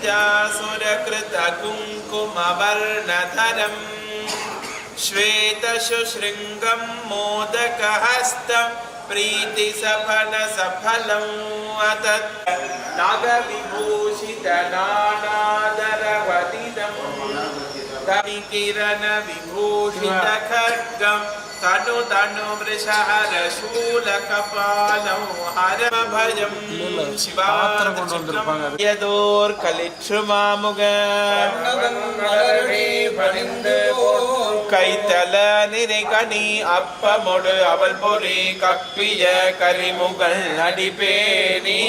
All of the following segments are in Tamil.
पंचासुरकृतकुङ्कुमवर्णधरम् श्वेतशुशृङ्गं मोदकहस्तं प्रीतिसफलसफलं अतत् नागविभूषितनानादरवदिदं किरणविभूषितखड्गं तनु तनु वृषहरशूलकपालं हरमभयं शिवात्मचित्रं यदोर्कलिक्षुमामुग கைத்தல நிறைகனி அப்பமுடு அவள் பொறி கப்பிய கரிமுகள் அடிப்பேணி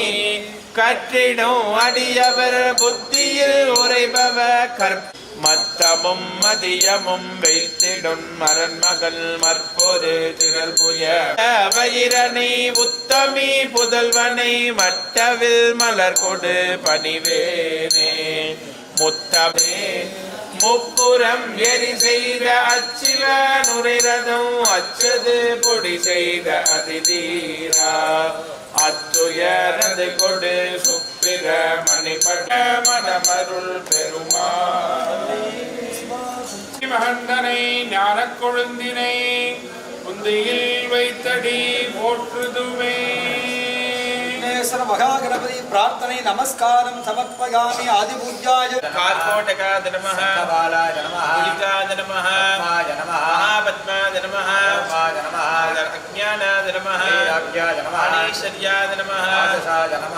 கற்றிடும் அடியவர் புத்தியில் உரைபவ மத்தமும் மதியமும் வைத்திடும் மரண்மகள் மற்பொரு திரள் புய வயிரனை உத்தமி புதல்வனை மட்டவில் மலர் கொடு பணிவேனே முத்தமே முப்புறம் எரி செய்த அச்சிவனுரைரதம் அச்சது பொடி செய்த அதிதீரா அத்துயரது கொடு சுப்பிர மணிப்பட்ட மனமருள் பெருமாளே மகந்தனை ஞான கொழுந்தினை குந்தியில் வைத்தடி போற்றுதுமே. महागणपति प्रार्थने नमस्कारं समर्पयामि आदिपूज्याय कार्कोटकाय नमः बालाय नमः कुलिकाय नमः महापद्माय नमः अज्ञानाय नमः अज्ञाय नमः अनीश्वर्याय नमः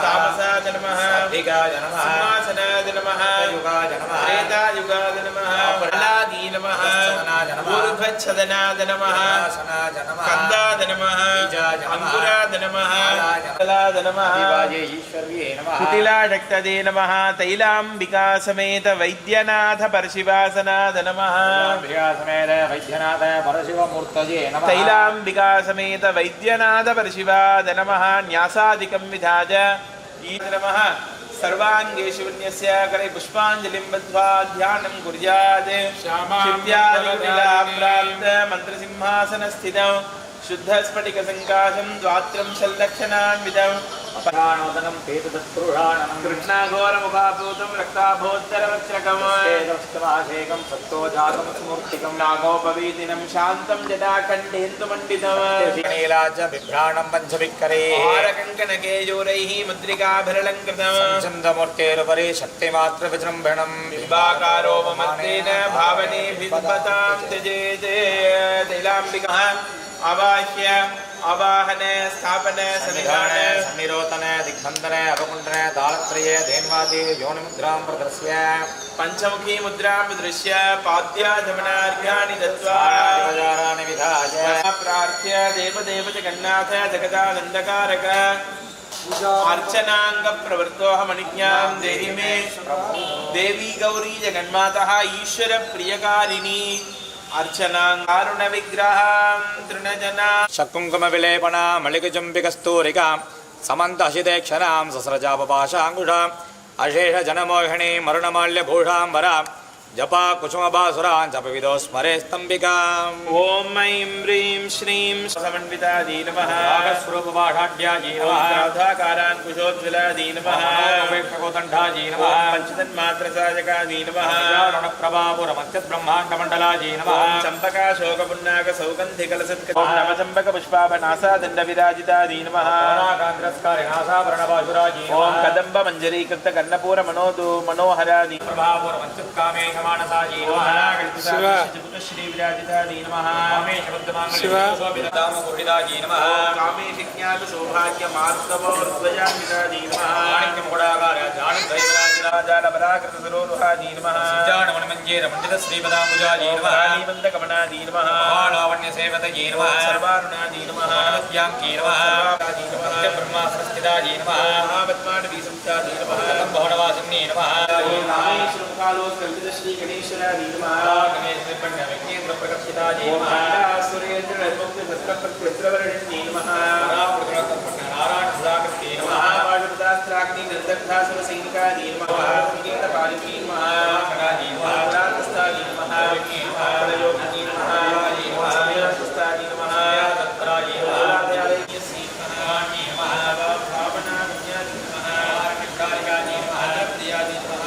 तामसाय नमः अधिकाय नमः सिंहासनाय नमः युगाय नमः त्रेतायुगाय नमः प्रहलादी नमः ऊर्ध्वच्छदनाय नमः कंदाय नमः अंकुराय नमः कलाय नमः कुटिलाशक्तदे नमः तैलांबिका समेत वैद्यनाथ परशिवासनाद नमः तैलांबिका समेत वैद्यनाथ परशिवाद नमः न्यासादिकं विधाय नमः सर्वांगेषु विन्यस्य करे पुष्पांजलिं बद्ध्वा ध्यानं कुर्यात् शिव्यादिकलाप्राप्त मन्त्रसिंहासनस्थितौ शुद्धस्फटिकसङ्काशं द्वात्रं षल्लक्षणान्वितं अपराणोदनं पेतदत्पुरुषाणं कृष्णाघोरमुखापूतं रक्ताभोत्तरवक्त्रकं तेजस्तमाशेकं सत्तोजातं स्मूर्तिकं नागोपवीतिनं शान्तं जटाकण्डेन्दुमण्डितं नीलाच बिभ्राणं पञ्चविक्करे हारकङ्कणकेयूरैः मुद्रिकाभरणलङ्कृतं चन्दमूर्तेरुपरि शक्तिमात्रविजृम्भणं बिम्बाकारोपमत्तेन भावने बिम्बतां त्यजेत् तैलाम्बिका आवाह्य आवाहन स्थापन सन्निधान सन्निरोधन दिग्बन्धन अपकुण्डन तालत्रय धेन्वादि योनिमुद्रां प्रदर्श्य पंचमुखी मुद्रां विदृश्य पाद्याधमनार्घ्यानि दत्त्वा आचाराणि विधाय प्रार्थ्य देवदेव जगन्नाथ जगदानन्दकारक अर्चनांग प्रवृत्तोऽहमनिज्ञां देहि मे देवी गौरी जगन्माता ईश्वर प्रियकारिणी अर्चनांगारुण विग्रहं तृणजना शकुंकुम विलेपना मलिकचुंबिकस्तूरिकां समन्त हसितेक्षणां सस्रजापपाशांकुशाम् अशेष जनमोहिनी मरुणमाल्यभूषाम्बरां जपा कुसुमबासुरां जपविदो स्मरे स्तंभिकाम् ओम ऐं ह्रीं श्रीं समन्वितादी नमः स्वरूपपाठाढ्याजी नमः राधाकाराङ्कुशोज्ज्वलादी नमः अपेक्षकोदण्डाजी नमः पंचतन्मात्रसाजकादी नमः रणप्रभापुरमत्यद्ब्रह्माण्डमण्डलाजी नमः चम्पकाशोकपुन्नाकसौगन्धिकलसत्कृत नवचम्पकपुष्पाभनासादण्डविराजितादी नमः नासाभरणबासुराजी ओम कदम्बमञ्जरीकृतकर्णपूरमनोदु मनोहरादी प्रभापुरमत्यत्कामे मानसाजी श्री विराजितादी नमः कामेशबद्धमांगल्यशोभितामगुहिताजी नमः कामेशज्ञात सौभाग्य मार्गवोर्ध्वजान्वितादी नमः माणिक्यमुकुटाकार जानद्वैराजिराजालबलाकृत सरोरुहादी नमः सिजाणमणिमञ्जेर मण्डित श्रीपदाम्बुजाजी नमः कालीमन्दकमनादी नमः महालावण्यसेवतजी नमः सर्वारुणादी नमः नमत्यांकी नमः ब्रह्मास्थिताजी नमः महापद्माटवी संस्थादी नमः भवनवासिनी नमः श्री गणेश्वरादी नमः गणेश निपण्य विघ्नेन्द्र प्रकर्षिताजी नमः सुरेन्द्र नर्मुक्त सत्रप्रवर्णिनी नमः नारायण सुधाकृते नमः पाशुपदास्त्राग्नि निर्दग्धासुर सैनिकादी नमः संगीतपालिनी नमः खगादी नमः प्रातस्तादी नमः प्रयोगिनी नमः समयस्तादी नमः तत्पराजी नमः दयालयसी नमः भावना विज्ञानी नमः कारिकादी नमः प्रियादी नमः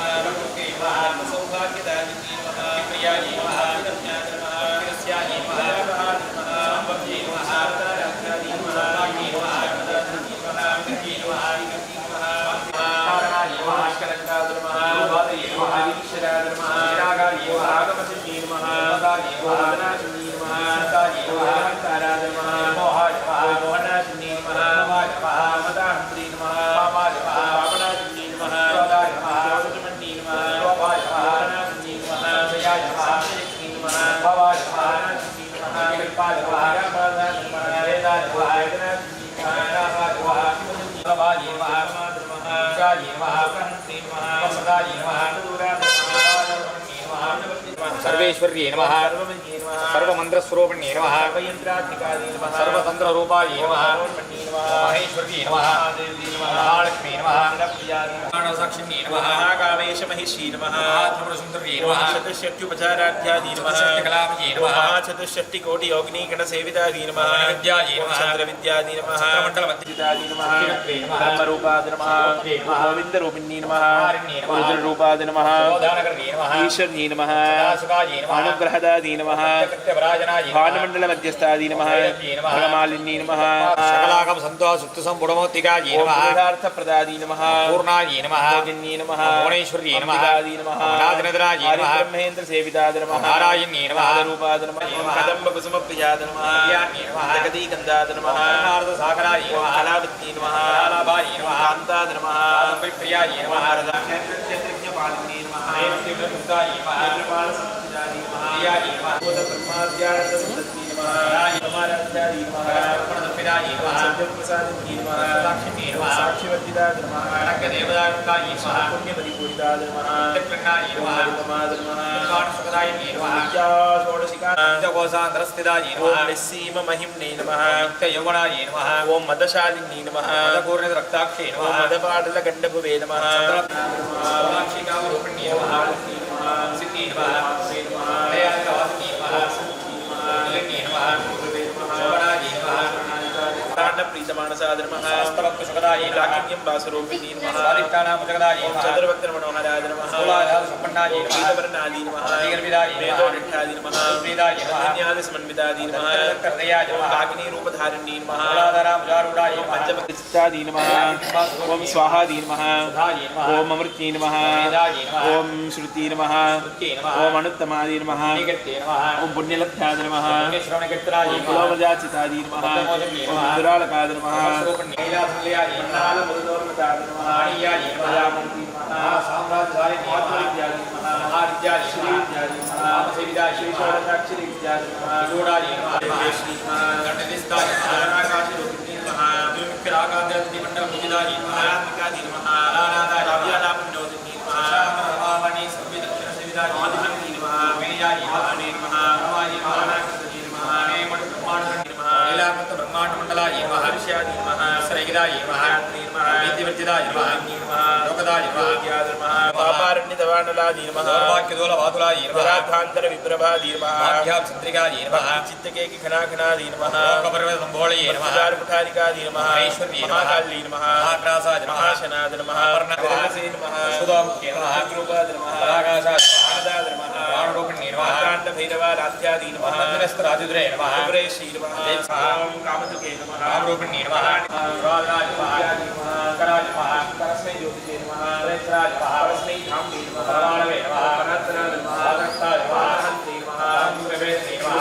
सर्वेश्वर्ये नमः सर्वमन्त्रस्वरूपिण्ये नमः सर्वतन्त्ररूपाये नमः महेश्वर्ये नमः महालक्ष्मी नमः प्राणसाक्षिण्ये नमः महाकामेशमहिषी नमः महात्मसुन्दर्ये नमः चतुष्षष्ट्युपचाराध्यादि नमः कलामये नमः चतुष्षष्टिकोटियोगिनीगणसेवितादि नमः विद्याये नमः चन्द्रविद्यादि नमः चन्द्रमण्डलमध्यितादि नमः ब्रह्मरूपादि नमः गोविन्दरूपिण्ये नमः रुद्ररूपादि नमः ईश्वर्ये नमः अनुग्रहदादि नमः भानुमण्डलमध्यस्थादि नमः भगमालिन्ये नमः सकलागम संतोष सुक्त संपूर्णमोत्तिकाये नमः प्रदादि नमः पूर्णाये नमः जन्ये नमः भुवनेश्वर्ये नमः आदि नमः नादनदराये नमः ब्रह्मेन्द्र सेविताय नमः नारायण्ये नमः रूपाय नमः कदम्ब कुसुम प्रियाय नमः ज्ञान्ये नमः जगदी गन्धाय नमः नारद सागराय नमः कलावत्ये नमः लाभाय नमः कान्ताय नमः प्रियाय नमः रजक्षेत्रज्ञपालिन्ये नमः देवदेवमुक्ताय नमः निर्माण संस्कृताय नमः प्रियाय नमः बोध ब्रह्माद्याय संतति नमः राय नमः पिताय नमः सत्यप्रसादिन्ये नमः साक्षिण्ये नमः साक्षिवर्जिताय नमः कनकदेवदाय नमः पुण्यपरिपूरिताय नमः चक्रण्णाय नमः रूपमाय नमः काणसुखदाय नमः षोडशिका जगोसान्द्रस्थिताय नमः निस्सीम महिम्ने नमः युक्तयौवनाय नमः ओम मदशालिन्ये नमः मदपूर्णरक्ताक्षे नमः मदपाटलगण्डभुवे नमः साक्षिकामरूपिण्ये नमः सिद्धि नमः दयान्तवासिनी नमः लिङ्गे नमः शोभनाय नमः प्रीतमानसाय नमः स्तवत्व सुखदाय लाकिन्यं वासरूपिणी नमः स्वादिष्टानां जगदाय नमः चतुर्भक्तमनोहराय नमः सोलाधार संपन्नाय नमः पीतवर्णादि नमः निर्विदाय वेदोनिष्ठादि नमः वेदाय नमः न्यादि समन्वितादि नमः कर्तयाय नमः लाकिनी रूपधारिणी नमः सोलाधारां जारूढाय पंचपतिष्ठादि नमः ओम स्वाहादि नमः ओम अमृत्यै नमः ओम श्रुति नमः ओम अनुत्तमादि नमः ओम पुण्यलब्धाय नमः श्रवणकीर्तनाय कुलोमजाचितादि नमः दुरालकाय नमः नीलासल्याय नमः मुरुदोर्मताय नमः आणियाय नमः मंत्री नमः साम्राज्यधारी महाविद्याय नमः महाविद्याय श्रीविद्याय नमः सेविदाय श्री षोडशाक्षरी विद्याय नमः जोडाय नमः श्री गणनिष्ठाय नमः आकाशरूपिणी नमः विक्राकांतरति मंडल पूजिताय नमः आत्मिकादि नमः आनादाय राव्यालापुण्योदिनी नमः शामरवामणि संविदक्षिण सेविदाय आदिशक्ति नमः वेयाय नमः रमाय नमः अनाकृति नमः नेमण ब्रह्मांड लीलाकृत ब्रह्मांड मंडलाय नमः हर्ष्यादि नमः श्रीगिराय नमः नमः विद्यवर्जिताय नमः लोकदाय नमः ज्ञाय नमः पापारण्यदवानलाय नमः वाक्यदोलवातुलाय नमः राधांतर विप्रभाय नमः आख्याप चंद्रिकाय नमः चित्तकेकि खनाखनाय नमः लोकपर्वत संभोळये नमः दारकुठारिकाय नमः ऐश्वर्ये नमः काली नमः महाग्रासाय नमः शनाद नमः वर्णकासे नमः सुदामुखे नमः रूपाय नमः आकाशाय आनदाय नमः प्राणरूपिण्ये नमः कांत भैरवालाध्यादि नमः मंत्रस्त्रादिद्रे नमः पुरेशी नमः ओम कामदुके नमः कामरूपिण्ये नमः राजाय नमः कराय नमः परस्मै ज्योतिषे नमः रेत्राय नमः परस्मै धाम्ने नमः परमाणवे नमः परात्तराय नमः आदत्ताय नमः हन्ते नमः प्रवेशे नमः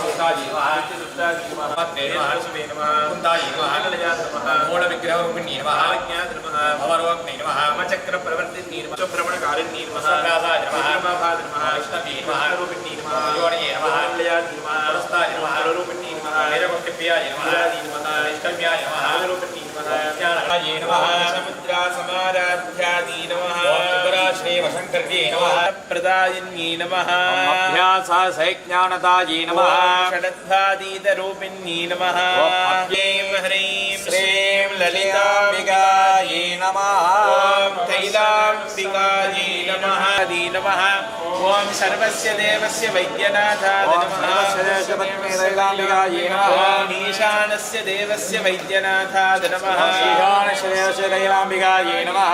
मुक्ताय नमः नित्यदुष्टाय नमः पत्रे नमः शुभे नमः कुन्दाय नमः अनलयाय नमः मूलविग्रहरूपिण्ये नमः आज्ञाय नमः भवरोग्ने नमः मचक्रप्रवर्तिन्ये नमः भ्रमणकारिण्ये नमः राजाय नमः ब्रह्मभाय नमः विष्णवे नमः रूपिण्ये नमः योनये नमः अनलयाय नमः परस्ताय नमः रूपिण्ये नमः वैरवक्तिप्रियाय नमः नमः इष्टव्याय नमः रूपिण्ये नमः ज्ञानाय नमः समुद्रा समाराध्यादि नमः सुपराश्रे वशंकर्ये नमः प्रदायिन्ये नमः अभ्यासासैज्ञानताय नमः षडद्भादीतरूपिण्ये नमः ऐं ह्रीं श्रीं ललिताम्बिकाय नमः ॐ तैलाम्बिकाय नमः नमः ओम सर्वस्य देवस्य वैद्यनाथाय नमः ओम ईशानस्य देवस्य वैद्यनाथाय नमः ईशानस्य देवस्य दैलाम्बिकाय नमः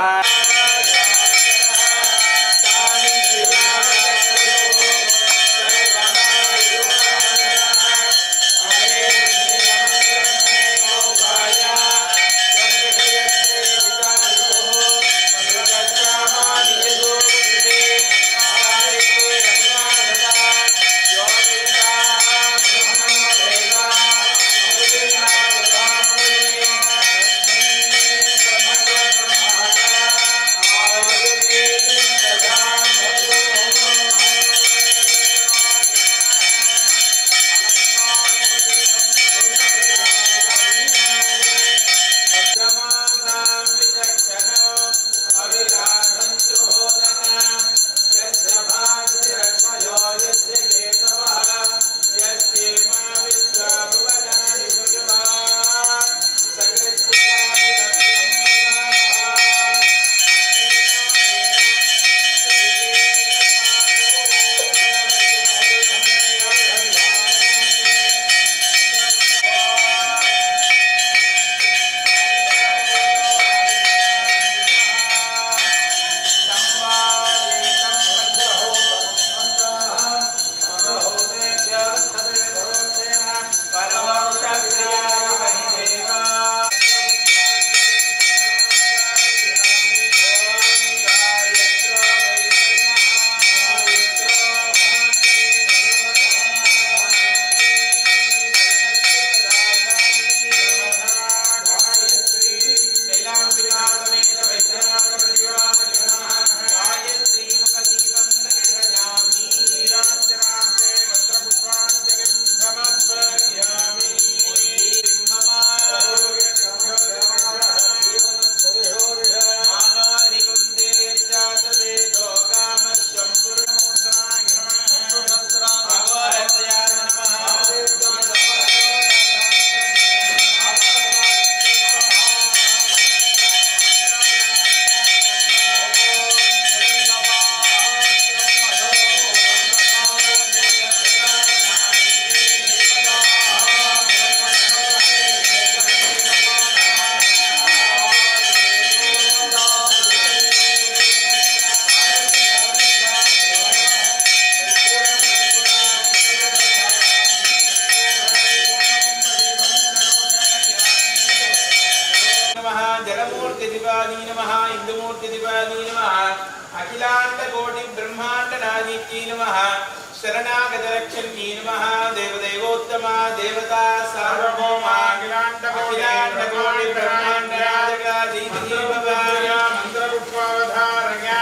दिपादी नमः इंदुमूर्ति दिपादी नमः अखिलांड कोटि ब्रह्मांड नायकी नमः शरणागत रक्षकी नमः देवदेवोत्तमा देवता सार्वभौमा अखिलांड कोटि ब्रह्मांड नायकी देवदेवया मंत्ररूपावधारया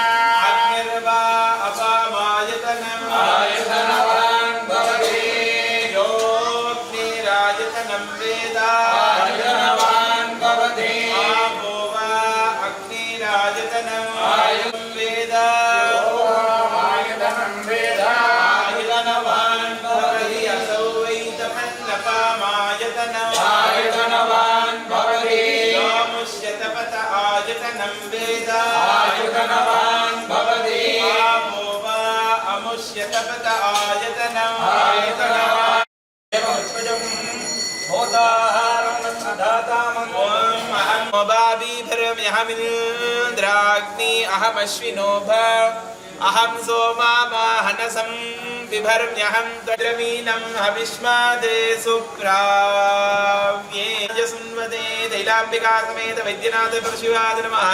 अग्निर्वा अपामायतनम आयतनवान भवति योऽग्निरायतनं वेदा आयतनवान भवति आपो वा अग्निरायतनं आयतनं वेदा आयतनं वेदा आयतनवान भवति असौ वै तपन्नपामायतनं आयतनवान भवति योमुष्यतपत आयतनं वेदा आयतनवान भवति आपो वा अमुष्यतपत आयतनं आयतनवान मोबाबीभरम्यहमिन्द्राग्नि अहमश्विनोभ अहं सोमामाहनसं बिभर्म्यहं त्वद्रवीणं हविष्मादे सुप्राव्ये सुन्वते तैलाम्बिका समेत वैद्यनाथ परशिवाय नमः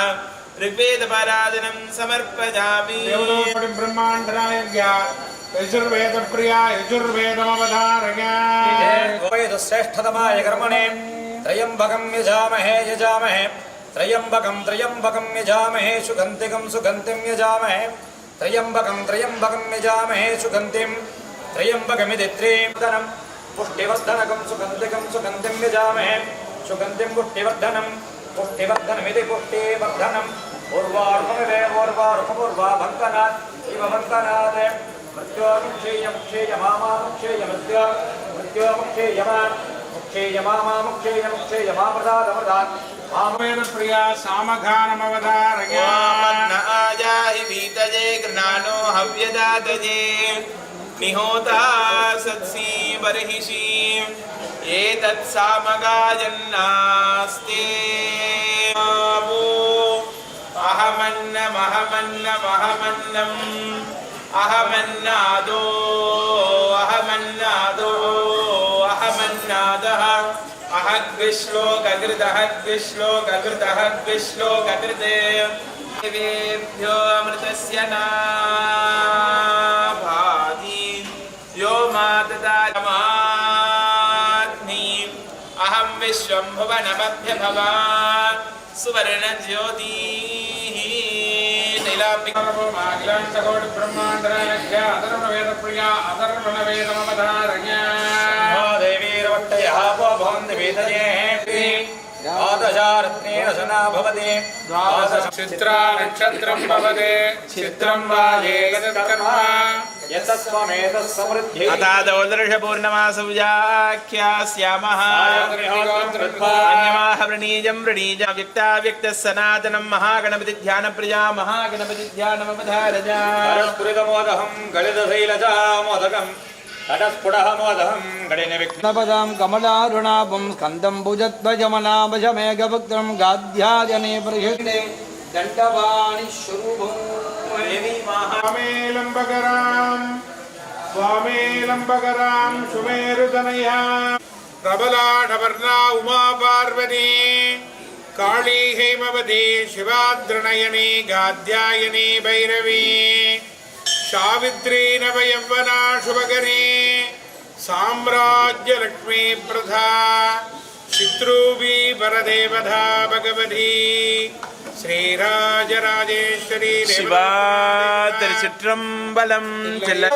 ऋग्वेदपाराधनं समर्पयामि ब्रह्माण्डनायज्ञा यजुर्वेद प्रिया यजुर्वेदमवधारया श्रेष्ठतमाय कर्मणे त्रयंबकं यजामहे त्रयंबकं यजामहे सुगन्धिं यजामहे त्रयंबकं यजामहे सुगन्धिं त्रयंबकमिति त्र्यम्बकं पुष्टिवर्धनकं सुगन्धिं यजामहे सुगन्धिं पुष्टिवर्धनमिति पुष्टिवर्धनं पूर्वार्कपूर्वाभङ्कनात् इव भङ्कनात् वेद प्रिया सामगानमवधारया आजाहि भीतजे गृणानो हव्यदातजे निहोता सत्सी बर्हिषि एतत् सामगाजन्नास्ते अहमन्नादः अहग्विश्लोककृते देवेभ्यो अमृतस्य नाभाति यो मातदात्मी अहं विश्वं भुवनमभ्यभवान् सुवर्णज्योतिः अखिलाण्डकोटि ब्रह्माण्डनायज्ञा अथर्वणवेद प्रिया अथर्वणवेदमवधारया देवीरवट्टयः भवन्ति वेदये द्वादशारत्ने रचना भवति चित्रा नक्षत्रं भवते चित्रं वा येतत्कर्म यतस्त्वमेतत् समृद्धिः अथादोदर्शपूर्णमासव्याख्यास्यामः अन्यमाह वृणीजं व्यक्ताव्यक्तः सनातनं महागणपति ध्यानप्रिया महागणपति ध्यानमवधारया स्फुरितमोदहं गलितशैलजामोदकं तटस्फुटः मोदहं गणिनविघ्नपदां कमलारुणाभं स्कन्दं भुजध्वजमनाभजमेघभक्त्रं गाध्याजने परिषदे दण्डपाणिस्वरूपं स्वामे लम्बकरां सुमेरुतनया प्रबलाढवर्णा उमा पार्वती काली हेमवती शिवाद्रनयनी गाध्यायनी भैरवी सावित्री नवयौवना शुभकरी साम्राज्यलक्ष्मी प्रधा चित्रूपी परदेवता भगवती श्रीराजराजेश्वरी शिवा திருச்சிற்றம்பலம் செல்ல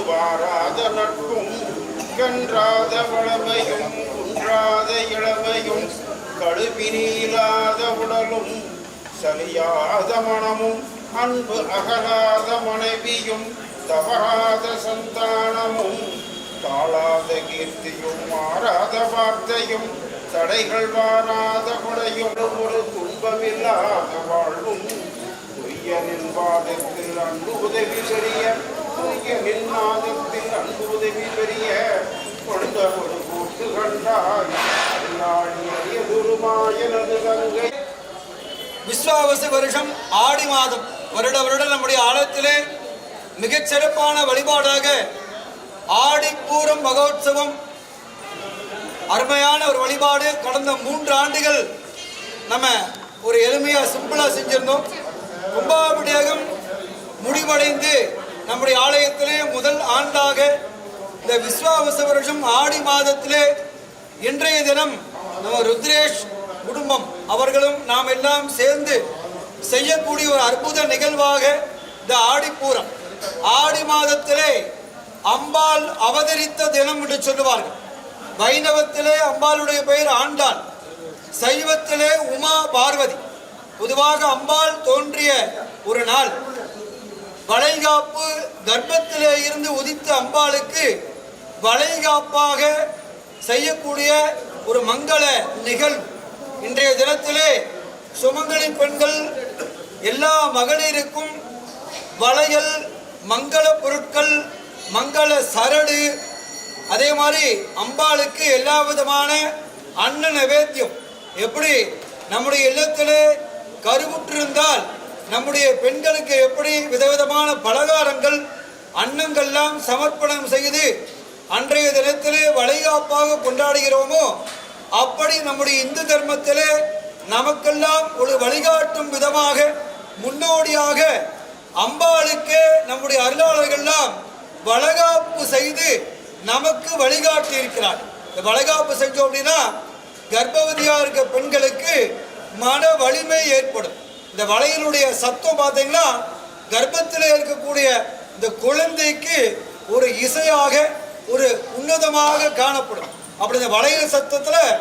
வாராத நட்பும் கன்றாத வளமையும் குன்றாத இளமையும் கழுவினீலாத உடலும் சலியாத மனமும் அன்பு அகலாத மனைவியும் தவறாத சந்தானமும் தாழாத கீர்த்தியும் மாறாத வார்த்தையும் தடைகள் வாராத கொடையும் ஒரு துன்பமில்லாத வாழ்வும் பொய்யனின் வாதத்தில் அன்பு உதவி பெரிய பொய்யனின் நாதத்தில் அன்பு உதவி பெரிய கொண்ட ஒரு கூட்டு கண்டாய் குருமாயனது தங்கை. விஸ்வாவசு வருஷம் ஆடி மாதம் வருடம் நம்முடைய ஆலயத்திலே மிகச் சிறப்பான வழிபாடாக ஆடிப்பூரம் மகோத்சவம் அருமையான ஒரு வழிபாடு. கடந்த 3 ஆண்டுகள் நம்ம ஒரு எளிமையா சிம்பிளா செஞ்சிருந்தோம். கும்பாபிஷேகம் முடிவடைந்து நம்முடைய ஆலயத்திலே முதல் ஆண்டாக இந்த விஸ்வாவச வருஷம் ஆடி மாதத்திலே இன்றைய தினம் நம்ம ருத்ரேஷ் குடும்பம் அவர்களும் நாம் எல்லாம் சேர்ந்து செய்யக்கூடிய ஒரு அற்புத நிகழ்வாக இந்த ஆடிப்பூரம். ஆடி மாதத்திலே அம்பாள் அவதரித்த தினம் என்று சொல்லுவார்கள். வைணவத்திலே அம்பாளுடைய பெயர் ஆண்டாள், சைவத்திலே உமா பார்வதி. பொதுவாக அம்பாள் தோன்றிய ஒரு நாள். வளைகாப்பு கர்ப்பத்திலே இருந்து உதித்த அம்பாளுக்கு வளைகாப்பாக செய்யக்கூடிய ஒரு மங்கள நிகழ்வு. இன்றைய தினத்திலே சுமங்கலி பெண்கள் எல்லா மகளிருக்கும் வளையல், மங்கள பொருட்கள், மங்கள சரடு, அதே மாதிரி அம்பாளுக்கு எல்லா விதமான அன்ன நைவேத்தியம். எப்படி நம்முடைய இல்லத்திலே கருவுற்றிருந்தால் நம்முடைய பெண்களுக்கு எப்படி விதவிதமான பலகாரங்கள் அன்னங்கள்லாம் சமர்ப்பணம் செய்து அன்றைய தினத்திலே வளைகாப்பாக கொண்டாடுகிறோமோ, அப்படி நம்முடைய இந்து தர்மத்திலே நமக்கெல்லாம் ஒரு வழிகாட்டும் விதமாக முன்னோடியாக அம்பாளுக்கு நம்முடைய அருளாளர்கள்லாம் வளைகாப்பு செய்து நமக்கு வழிகாட்டி இருக்கிறார். இந்த வளைகாப்பு செஞ்சோம் அப்படின்னா கர்ப்பவதியாக இருக்க பெண்களுக்கு மன வலிமை ஏற்படும். இந்த வளையலுடைய சத்தம் பார்த்தீங்கன்னா கர்ப்பத்தில் இருக்கக்கூடிய இந்த குழந்தைக்கு ஒரு இசையாக ஒரு உன்னதமாக காணப்படும். அப்படி இந்த வளையல் சத்தத்தில்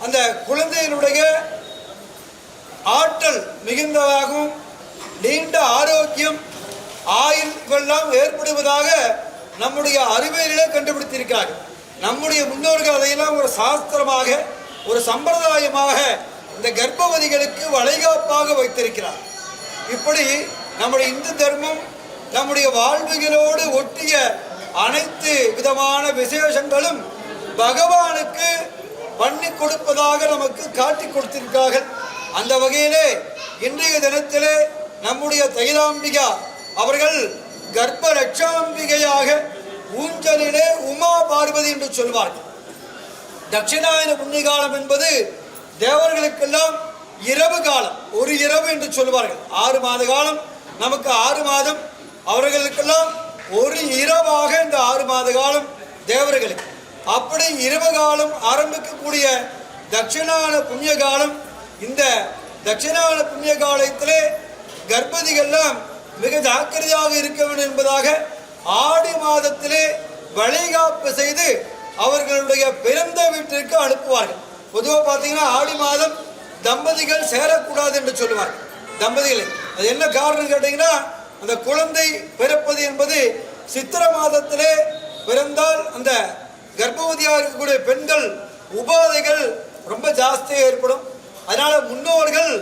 அந்த குழந்தையினுடைய ஆற்றல் மிகுந்ததாகவும் நீண்ட ஆரோக்கியம் ஆயுள்கள்லாம் ஏற்படுவதாக நம்முடைய அறிவியலிலே கண்டுபிடித்திருக்கிறார்கள். நம்முடைய முன்னோர்கள் அதையெல்லாம் ஒரு சாஸ்திரமாக ஒரு சம்பிரதாயமாக இந்த கர்ப்பவதிகளுக்கு வளைகாப்பாக வைத்திருக்கிறார். இப்படி நம்முடைய இந்து தர்மம் நம்முடைய வாழ்வுகளோடு ஒட்டிய அனைத்து விதமான விசேஷங்களும் பகவானுக்கு பண்ணி கொடுப்பதாக நமக்கு காட்டி கொடுத்திருக்கிறார்கள். அந்த வகையிலே இன்றைய தினத்திலே நம்முடைய தைலாம்பிகா அவர்கள் கர்ப்ப ரட்சாம்பிகையாக ஊஞ்சலிலே உமா பார்வதி என்று சொல்வார்கள். தட்சிணாயன புண்ணிய காலம் என்பது தேவர்களுக்கெல்லாம் இரவு காலம், ஒரு இரவு என்று சொல்வார்கள். 6 மாத காலம் நமக்கு 6 மாதம், அவர்களுக்கெல்லாம் ஒரு இரவாக இந்த 6 மாத காலம் தேவர்களுக்கு. அப்படி இரவு காலம் ஆரம்பிக்கக்கூடிய தட்சிணாயன புண்ணிய காலம். இந்த தட்சிணாயன புண்ணிய காலத்திலே கர்ப்பதிகள்லாம் மிக ஜாக்கிரதையாக இருக்க வேண்டும் என்பதாக ஆடி மாதத்திலே வளைகாப்பு செய்து அவர்களுடைய பிறந்த வீட்டிற்கு அனுப்புவார்கள். பொதுவாக பார்த்தீங்கன்னா ஆடி மாதம் தம்பதிகள் சேரக்கூடாது என்று சொல்லுவார்கள். தம்பதிகளை அது என்ன காரணம் கேட்டீங்கன்னா, அந்த குழந்தை பிறப்பது என்பது சித்திர மாதத்திலே பிறந்தால் அந்த கர்ப்பவதியாக இருக்கக்கூடிய பெண்கள் உபாதைகள் ரொம்ப ஜாஸ்தியாக ஏற்படும். அதனால முன்னோர்கள்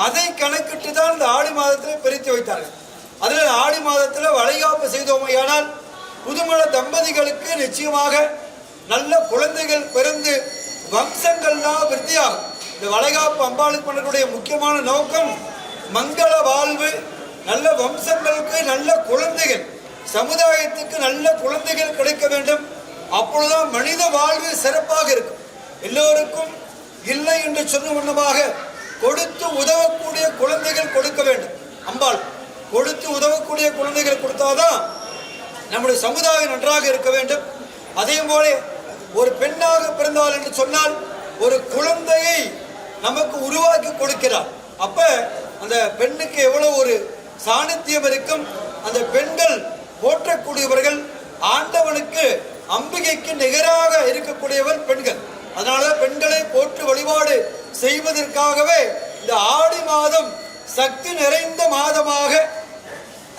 அதை கணக்கிட்டு தான் இந்த ஆடி மாதத்திலே பிரித்து வைத்தார்கள். அதில் ஆடி மாதத்தில் வளைகாப்பு செய்தோமையானால் புதுமண தம்பதிகளுக்கு நிச்சயமாக நல்ல குழந்தைகள் பிறந்து வம்சங்கள்லாம் விருத்தியாகும். இந்த வளைகாப்பு அம்பாளுக்கு பண்ணக்கூடிய முக்கியமான நோக்கம் மங்கள வாழ்வு, நல்ல வம்சங்களுக்கு நல்ல குழந்தைகள், சமுதாயத்துக்கு நல்ல குழந்தைகள் கிடைக்க வேண்டும். அப்பொழுதுதான் மனித வாழ்வு சிறப்பாக இருக்கும். எல்லோருக்கும் இல்லை என்று சொல்லும் வண்ணமாக கொடுத்து உதவக்கூடிய குழந்தைகள் கொடுக்க வேண்டும். அம்பாள் கொடுத்து உதவக்கூடிய குழந்தைகள் கொடுத்தாதான் நம்முடைய சமுதாயம் நன்றாக இருக்க வேண்டும். அதே போல ஒரு பெண்ணாக பிறந்தாள் என்று சொன்னால் ஒரு குழந்தையை நமக்கு உருவாக்கி கொடுக்கிறார். அப்ப அந்த பெண்ணுக்கு எவ்வளவு ஒரு சாநித்தியம் இருக்கும். அந்த பெண்கள் போற்றக்கூடியவர்கள், ஆண்டவனுக்கு அம்பிகைக்கு நிகராக இருக்கக்கூடியவர் பெண்கள். அதனால பெண்களை போற்று வழிபாடு செய்வதற்காகவே இந்த ஆடி மாதம் சக்தி நிறைந்த மாதமாக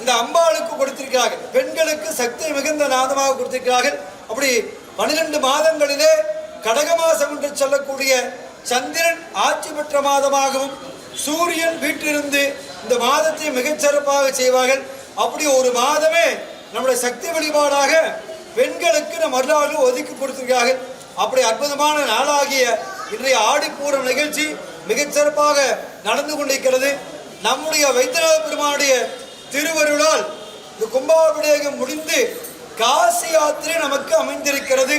இந்த அம்பாளுக்கு கொடுத்திருக்கிறார்கள். பெண்களுக்கு சக்தி மிகுந்த நாதமாக கொடுத்திருக்கிறார்கள். அப்படி 12 மாதங்களிலே கடக மாசம் என்று சொல்லக்கூடிய சந்திரன் ஆட்சி பெற்ற மாதமாகவும் சூரியன் வீட்டிலிருந்து இந்த மாதத்தை மிகச்சிறப்பாக செய்வார்கள். அப்படி ஒரு மாதமே நம்முடைய சக்தி வழிபாடாக பெண்களுக்கு நம் வரலாறு ஒதுக்கி கொடுத்திருக்கிறார்கள். அப்படி அற்புதமான நாளாகிய இன்றைய ஆடிப்பூரம் நிகழ்ச்சி மிகச்சிறப்பாக நடந்து கொண்டிருக்கிறது. நம்முடைய வைத்தியநாத பெருமானுடைய திருவருளால் இந்த கும்பாபிஷேகம் முடிந்து காசி யாத்திரை நமக்கு அமைந்திருக்கிறது.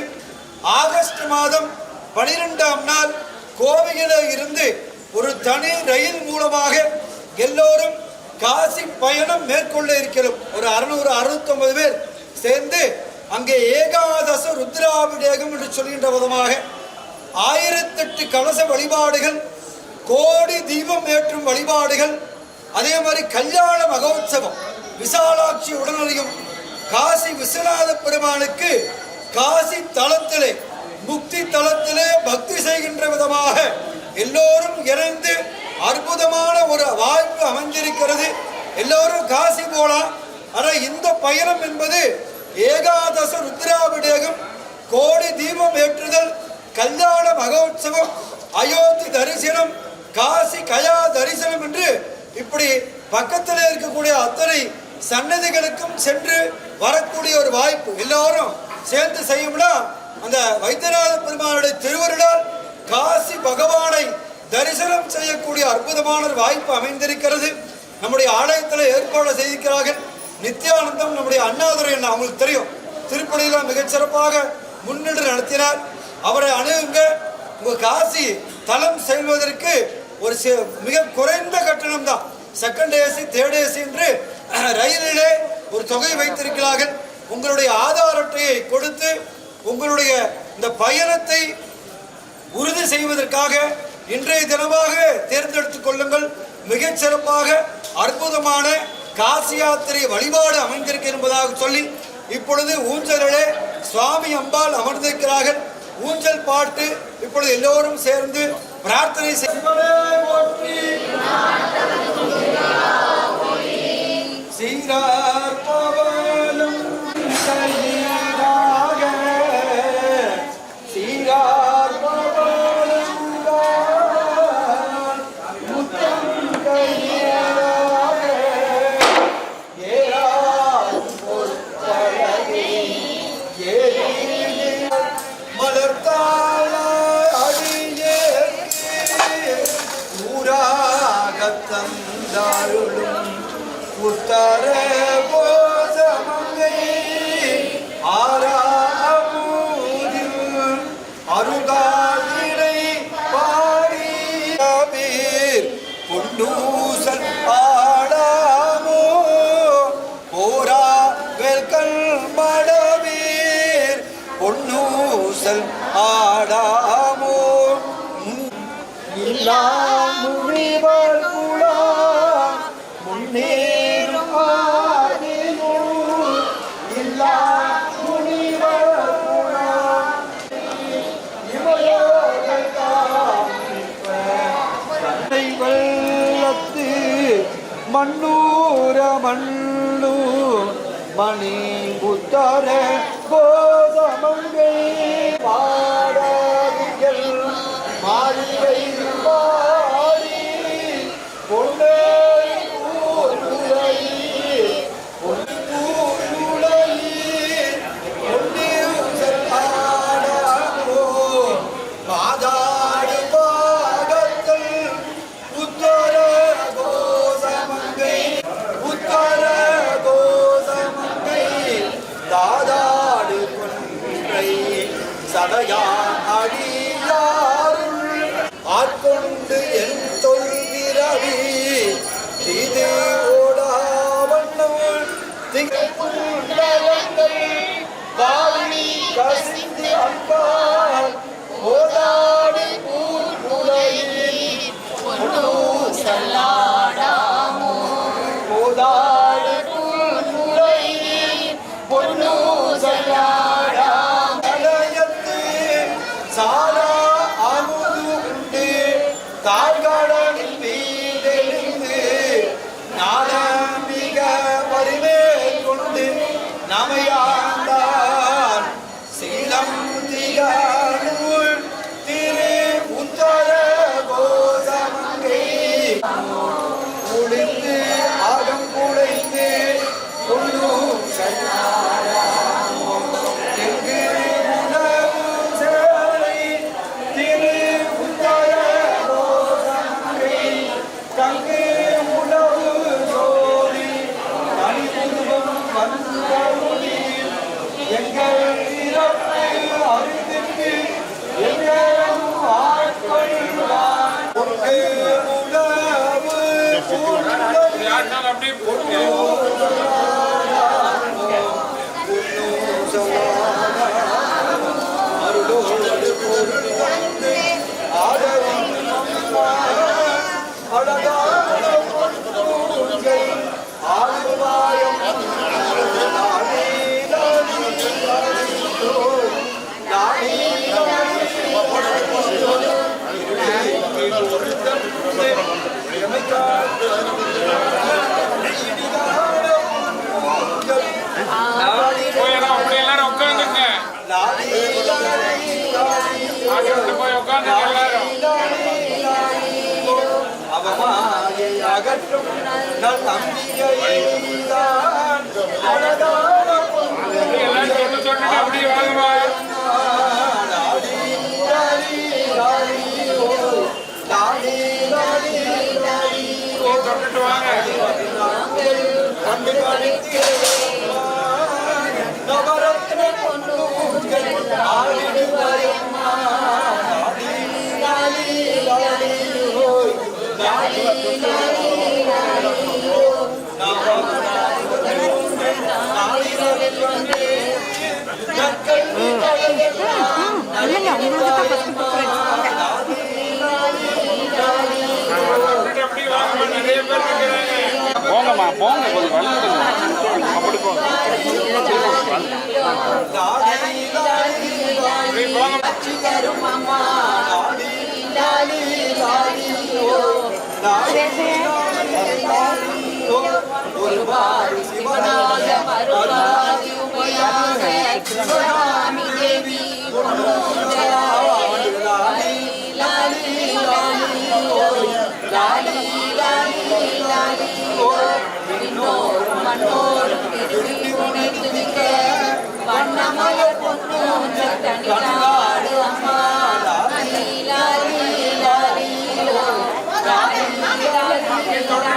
ஆகஸ்ட் மாதம் 12ஆம் நாள் கோவையில இருந்து ஒரு தனி ரயில் மூலமாக எல்லோரும் காசி பயணம் மேற்கொள்ள இருக்கிறோம். ஒரு 669 பேர் சேர்ந்து அங்கே ஏகாதச ருத்ராபிஷேகம் என்று சொல்கின்ற விதமாக 1008 கலச வழிபாடுகள், கோடி தீபம் ஏற்றும் வழிபாடுகள், அதே மாதிரி கல்யாண மகோத்சவம், விசாலாட்சி உடனடியும் காசி விஸ்வநாத பெருமானுக்கு காசி தலத்திலே முக்தி தலத்திலே பக்தி செய்கின்ற விதமாக எல்லோரும் இணைந்து அற்புதமான ஒரு வாய்ப்பு அமைந்திருக்கிறது. எல்லோரும் காசி போலாம். ஆனால் இந்த பயணம் என்பது ஏகாதச ருத்ராபிஷேகம், கோடி தீபம் ஏற்றுதல், கல்யாண மகோத்சவம், அயோத்தி தரிசனம், காசி கயா தரிசனம் என்று இப்படி பக்கத்தில் இருக்கக்கூடிய அத்தனை சன்னதிகளுக்கும் சென்று வரக்கூடிய ஒரு வாய்ப்பு எல்லோரும் சேர்ந்து செய்யும்னா அந்த வைத்தியநாத பெருமானுடைய திருவருளால் காசி பகவானை தரிசனம் செய்யக்கூடிய அற்புதமான ஒரு வாய்ப்பு அமைந்திருக்கிறது. நம்முடைய ஆலயத்தில் ஏற்பாடு செய்திருக்கிறார்கள். நித்யானந்தம் நம்முடைய அண்ணாதுரை என்ன அவங்களுக்கு தெரியும், திருப்பதியில் மிகச்சிறப்பாக முன்னின்று நடத்தினார். அவரை அணுகுங்க. உங்க காசி தலம் செல்வதற்கு ஒரு மிக குறைந்த கட்டணம் தான், செகண்ட் ஏசி தேர்ட் ஏசி என்று ரயிலிலே ஒரு தொகை வைத்திருக்கிறார்கள். உங்களுடைய ஆதார் அட்டையை கொடுத்து உங்களுடைய இந்த பயணத்தை உறுதி செய்வதற்காக இன்றைய தினமாக தேர்ந்தெடுத்துக் கொள்ளுங்கள். மிகச் சிறப்பாக அற்புதமான காசி யாத்திரை வழிபாடு அமைந்திருக்க என்பதாக சொல்லி இப்பொழுது ஊஞ்சலிலே சுவாமி அம்பாள் அமர்ந்திருக்கிறார்கள். ஊஞ்சல் பாட்டு இப்பொழுது எல்லோரும் சேர்ந்து பிரார்த்தனை சீரார் பவனம் சீராக சீரார் பவனம் முத்தம் கையாக ஏறார் பொற்பழகி ஏறி மலர்த்தாள அடியேற்கு ஊராகத்தம் தாருளும் உத்தர போசமங்கை ஆராமூதில் அருகாதிரை பாடி பொன்னூசல் ஆடாமோ போரா வெல்கல் மடவீர் பொன்னூசல் ஆடாமோ இல்லா முனிவர் குலா முன்னேறும் ஆதினூர் இல்லா முனிவர் குலா இவயோர்கள் காமிப்ப தன்னை வெள்ளத்து மண்ணூர மண்ணு மணி புத்தர கோதமங்கை பாடவிகள் மாளிகை பாடி பொன்னே தாதாடு கொன்றை சடையா அடியாருள் ஆட்கொண்டு என் தொல்விரவி இது ஓடாவண்ணம் திகழ்ந்தவங்கள் வாழி கசிந்து அன்பால் ஓடாடி ஊர்குலையில் செல்லாடாமோ ஓடாடி பொன்னு செல்லாடாம் கலையத்து சாரா அமுது உண்டு தாழ்கடலில் வீடெழுந்து நாளம்பிக வரிமேல் கொண்டு நமையாண்டான் சீலம் திகழ் திரு உத்தர போய் எல்லாம் அப்படி எல்லாரும் உட்காந்துங்க. ஆசிரமத்தில் போய் உட்காந்துங்க எல்லாரும். அகற்றும் நல் நம்பிக்கைதான் அழகான எல்லாரும் சொல்லிட்டு அப்படியே வாங்கம்மா. சொல்லிட்டு வாங்க. நவரத்ன அப்படியே வாங்கம்மா. நிறைய பேர் இருக்கிறாங்க. போங்கம்மா போங்க கொஞ்சம் வளர்ந்துங்க அப்படி போங்க அப்படியே போங்க.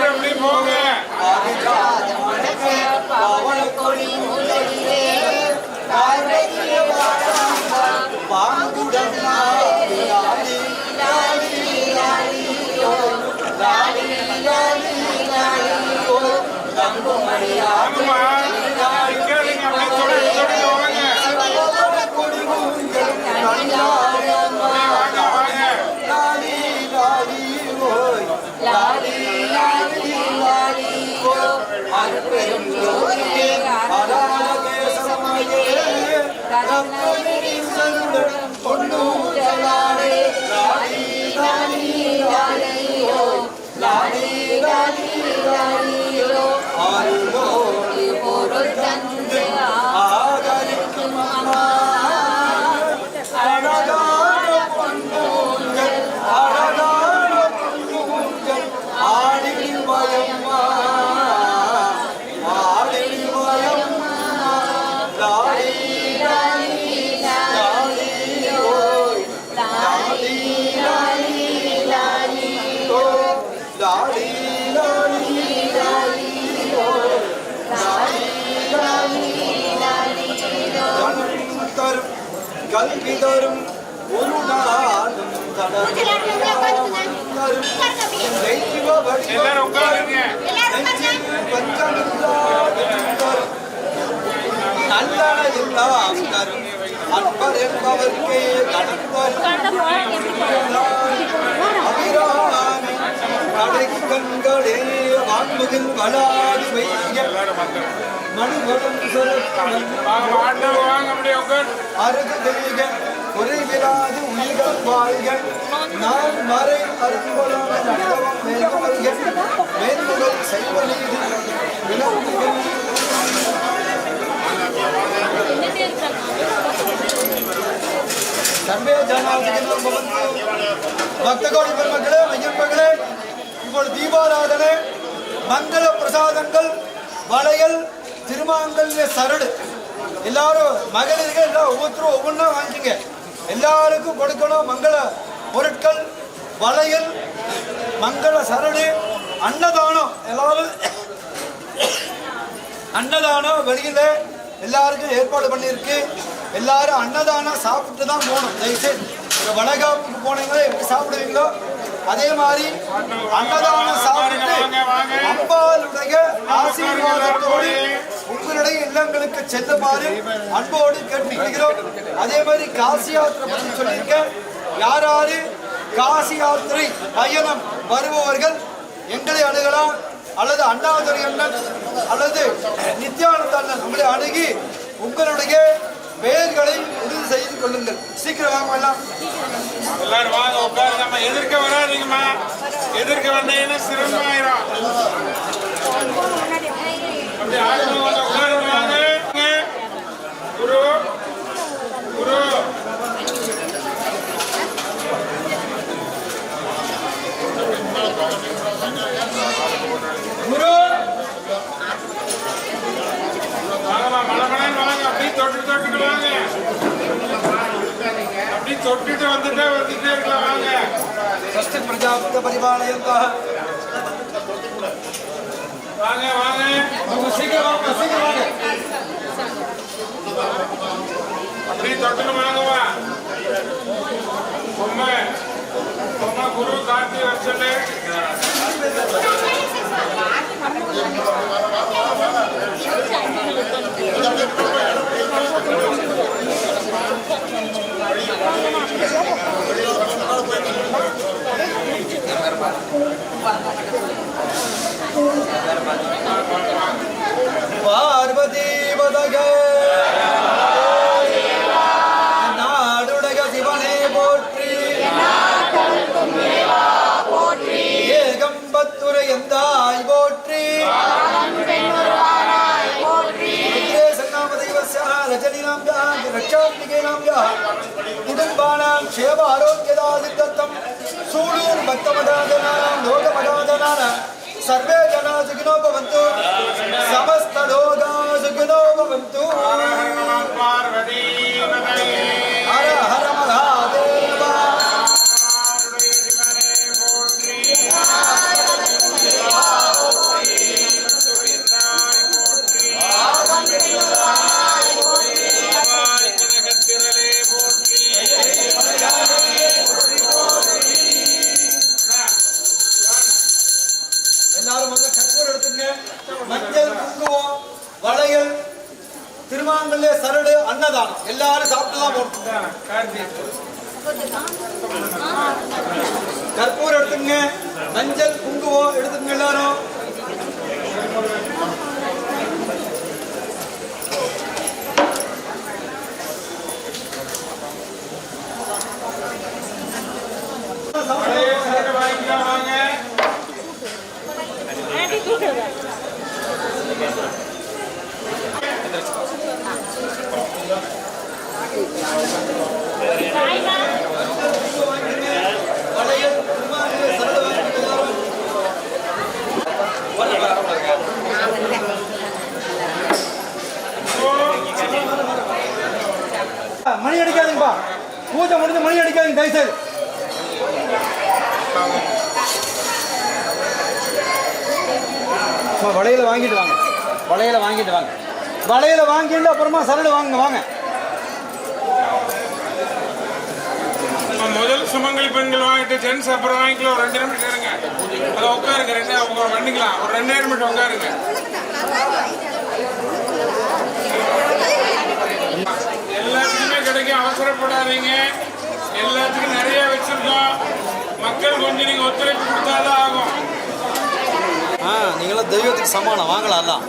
அப்படியே போங்க. வாங்கம்மா. நிக்காதீங்க. அப்படியே தொடர்ந்து தொடர்ந்து வாங்க. அப்படியே வாங்க வாங்க. கல்விதரும் ஒரு நாளும் எல்லாரும் உட்காருங்க. நல்லெல்லாம் தரும் அன்பர் என்பவர்க்கே அபிராமி கடைக்கண்களே வான்முகில் வளாடி வைக்க மணிவடம் வாங்க ஆண்டவர் வாங்க. அப்படியே உட்கார். அருகு தெய்க குறைவிலாது உயிர்கள் வாழ்க நான் மறை அரும்பலாம் நடவம் மேன்முகல் செய்வ நீதி விளக்குகள் சர்வே ஜனாதிபதி பக்தகோடி பெருமக்களே ஐயப்பர்களே, இப்பொழுது தீபாராதனை மங்கள பிரசாதங்கள் வளையல் திருமாங்கல்ய சரடு எல்லாரும் மகளிர்கள் எல்லாம் ஒவ்வொருத்தரும் ஒவ்வொன்றா வாங்கிங்க. எல்லாருக்கும் கொடுக்கணும். மங்கள பொருட்கள் வளையல் மங்கள சரடு அன்னதானம் எல்லாரும் அன்னதானம் வெளியில எல்லாருக்கும் ஏற்பாடு பண்ணியிருக்கு. எல்லாரும் அன்னதானம் சாப்பிட்டு தான் போகணும். தயவுசெய்து வளகாப்புக்கு போனீங்களோ எப்படி சாப்பிடுவீங்களோ அதே மாதிரி அன்னதானம் சாப்பிட்டு அம்பாளுடைய ஆசீர்வாதத்தோடு உங்களுடைய இல்லங்களுக்கு செல்லுமாறு அன்போடு கேட்டுக்கொள்கிறோம். அதே மாதிரி காசி யாத்திரை பற்றி சொல்லியிருக்க யாராரு காசி யாத்திரை பயணம் வருபவர்கள் எங்களை அணுகலாம், அல்லது அண்ணாதுரை அண்ணன் அல்லது நித்யானந்த அண்ணன் உங்களை அணுகி உங்களுடைய பெயர்களை உறுதி செய்து கொள்ளுங்கள். சீக்கிரம் வாங்க. எல்லாரும் வாங்க உட்காருங்க. எதிர்க்க வராதீங்கம்மா. எதிர்க்க வந்தீங்கன்னா சிரமமாயிரும். அப்படி ஆளுங்க கொஞ்சம் உட்காருவாங்க. குரு குரு குரு வாங்கம்மா, மலமலன்னு வாங்க. அப்படியே தொட்டுட்டு தொட்டுட்டு வாங்க. அப்படி தொட்டுட்டு வந்துட்டே இருக்கலாம். வாங்க. ஸ்வஸ்தி பிரஜாபதி பரிபாலயந்தः. வாங்க வாங்க. சீக்கிரம் வாங்க, சீக்கிரம் வாங்க. அப்படி தொட்டுட்டு வாங்கவா. பொம்மை பொம்மை குரு கார்த்தி வச்சது. பார்வதி பதக நாடுடைய சிவனே போற்றி. ஏகம்பத்துரை எந்தாய் போற்றி. குடும்பானாம் க்ஷேம ஆரோக்கியதாதித்தம் சூலூர் பக்தமதாதனானாம் லோகமதாதனான சர்வே ஜனா சுகினோ பவந்து சமஸ்த லோகா சுகினோ பவந்து. பார்வதி ஹர ஹர மகாதேவ. எல்லாரும் வந்து கற்பூரம் எடுத்துங்க. மஞ்சள், குங்குமம், வளையல், திருமாங்கல்ய, சரடு, அன்னதானம் எல்லாரும் சாப்பிட்டு தான் போகணும். கற்பூரம் எடுத்துங்க. மஞ்சள், குங்குமம் எடுத்துங்க எல்லாரும். வாங்க. வளையல், திருமாங்கல்ய, சரடு வாங்கிட்டு எல்லாரும். மணி அடிக்காதீங்கப்பா. பூஜை முடிஞ்சு மணி அடிக்காதீங்க தயவுசெய்து. வளையல வாங்கிட்டு வாங்க. வளையல வாங்கிட்டு வாங்க. வளையல வாங்கிட்டு அப்புறமா சரடு வாங்க. வாங்க. முதல் சுமங்கலி பெண்கள் வாங்கிட்டு ஜென்ஸ் அப்புறம் வாங்கிக்கலாம். ஒரு 2 நிமிஷம் இருங்க. அதை உட்காருங்க. அவங்க பண்ணிக்கலாம். ஒரு 2 நிமிஷம் உட்காருங்க. எல்லாத்துக்குமே கிடைக்கும். அவசரப்படாதீங்க. எல்லாத்துக்கும் நிறைய வச்சிருக்கோம். மக்கள் கொஞ்சம் நீங்க ஒத்துழைப்பு கொடுத்தாதான் ஆகும். நீங்களும் தெய்வத்துக்கு சமானம் வாங்கலாம்.